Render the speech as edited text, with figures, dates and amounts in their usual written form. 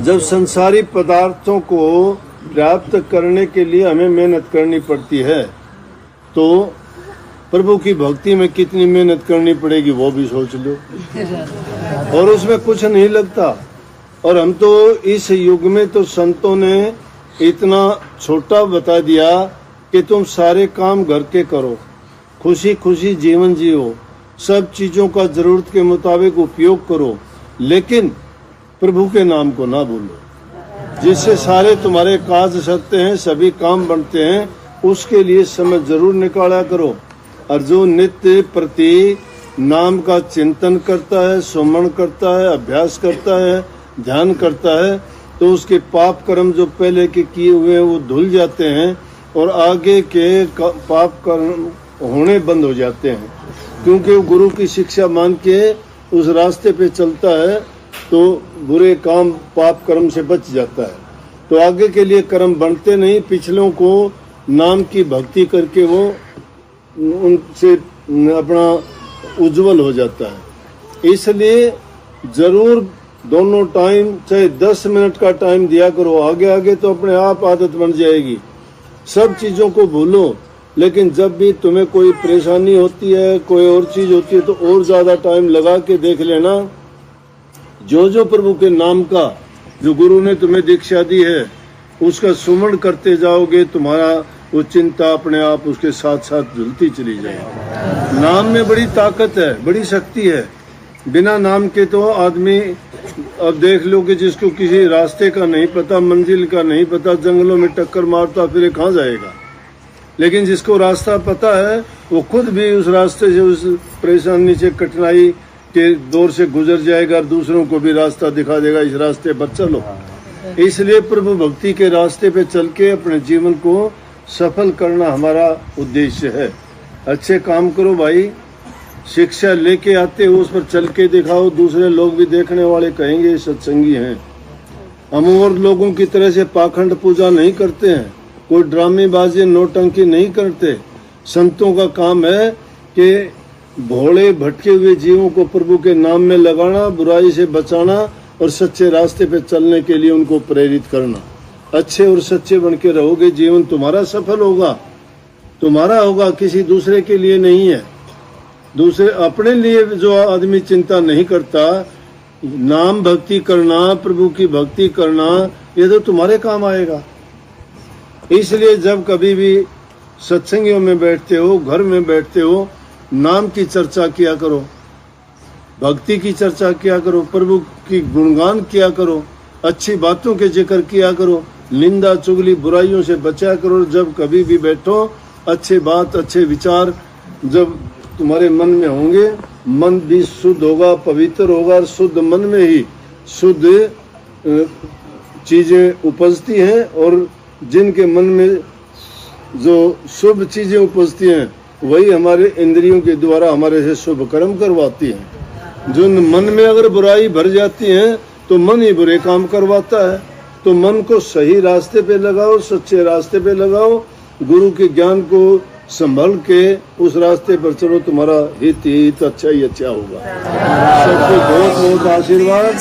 जब संसारी पदार्थों को प्राप्त करने के लिए हमें मेहनत करनी पड़ती है तो प्रभु की भक्ति में कितनी मेहनत करनी पड़ेगी वो भी सोच लो। और उसमें कुछ नहीं लगता। और हम तो इस युग में तो संतों ने इतना छोटा बता दिया कि तुम सारे काम घर के करो, खुशी खुशी जीवन जियो, सब चीजों का जरूरत के मुताबिक उपयोग करो, लेकिन प्रभु के नाम को ना भूलो, जिससे सारे तुम्हारे काज सत्य हैं, सभी काम बनते हैं। उसके लिए समय जरूर निकाला करो। और जो नित्य प्रति नाम का चिंतन करता है, सुमरण करता है, अभ्यास करता है, ध्यान करता है, तो उसके पाप कर्म जो पहले के किए हुए हैं वो धुल जाते हैं और आगे के पाप कर्म होने बंद हो जाते हैं। क्योंकि वो गुरु की शिक्षा मान के उस रास्ते पे चलता है तो बुरे काम पाप कर्म से बच जाता है। तो आगे के लिए कर्म बनते नहीं, पिछलों को नाम की भक्ति करके वो उनसे अपना उज्जवल हो जाता है। इसलिए जरूर दोनों टाइम चाहे 10 मिनट का टाइम दिया करो। आगे आगे तो अपने आप आदत बन जाएगी। सब चीजों को भूलो, लेकिन जब भी तुम्हें कोई परेशानी होती है, कोई और चीज होती है, तो और ज्यादा टाइम लगा के देख लेना। जो प्रभु के नाम का जो गुरु ने तुम्हें दीक्षा दी है उसका सुमरण करते जाओगे, तुम्हारा वो चिंता अपने आप उसके साथ साथ झुलती चली जाएगी। नाम में बड़ी ताकत है, बड़ी शक्ति है। बिना नाम के तो आदमी, अब देख लो कि जिसको किसी रास्ते का नहीं पता, मंजिल का नहीं पता, जंगलों में टक्कर मारता फिर कहाँ जाएगा। लेकिन जिसको रास्ता पता है वो खुद भी उस रास्ते से, उस परेशानी से, कठिनाई के दौर से गुजर जाएगा और दूसरों को भी रास्ता दिखा देगा, इस रास्ते पर चलो। इसलिए प्रभु भक्ति के रास्ते पे चल के अपने जीवन को सफल करना हमारा उद्देश्य है। अच्छे काम करो भाई, शिक्षा लेके आते हो उस पर चल के दिखाओ, दूसरे लोग भी देखने वाले कहेंगे सत्संगी हैं। हम और लोगों की तरह से पाखंड पूजा नहीं करते हैं, कोई ड्रामेबाजी नौटंकी नहीं करते। संतों का काम है कि भोले भटके हुए जीवों को प्रभु के नाम में लगाना, बुराई से बचाना और सच्चे रास्ते पे चलने के लिए उनको प्रेरित करना। अच्छे और सच्चे बन के रहोगे, जीवन तुम्हारा सफल होगा, तुम्हारा होगा, किसी दूसरे के लिए नहीं है। दूसरे अपने लिए जो आदमी चिंता नहीं करता, नाम भक्ति करना, प्रभु की भक्ति करना, ये तो तुम्हारे काम आएगा। इसलिए जब कभी भी सत्संगियों में बैठते हो, घर में बैठते हो, नाम की चर्चा किया करो, भक्ति की चर्चा किया करो, प्रभु की गुणगान किया करो, अच्छी बातों के जिक्र किया करो, निंदा चुगली बुराइयों से बचा करो। जब कभी भी बैठो, अच्छे बात, अच्छे विचार जब तुम्हारे मन में होंगे, मन भी शुद्ध होगा, पवित्र होगा। और शुद्ध मन में ही शुद्ध चीजें उपजती हैं और जिनके मन में जो शुभ चीजें उपजती हैं वही हमारे इंद्रियों के द्वारा हमारे से शुभ कर्म करवाती हैं। जो मन में अगर बुराई भर जाती है तो मन ही बुरे काम करवाता है। तो मन को सही रास्ते पे लगाओ, सच्चे रास्ते पे लगाओ, गुरु के ज्ञान को संभल के उस रास्ते पर चलो, तुम्हारा हित अच्छा ही अच्छा होगा। सबको बहुत बहुत आशीर्वाद।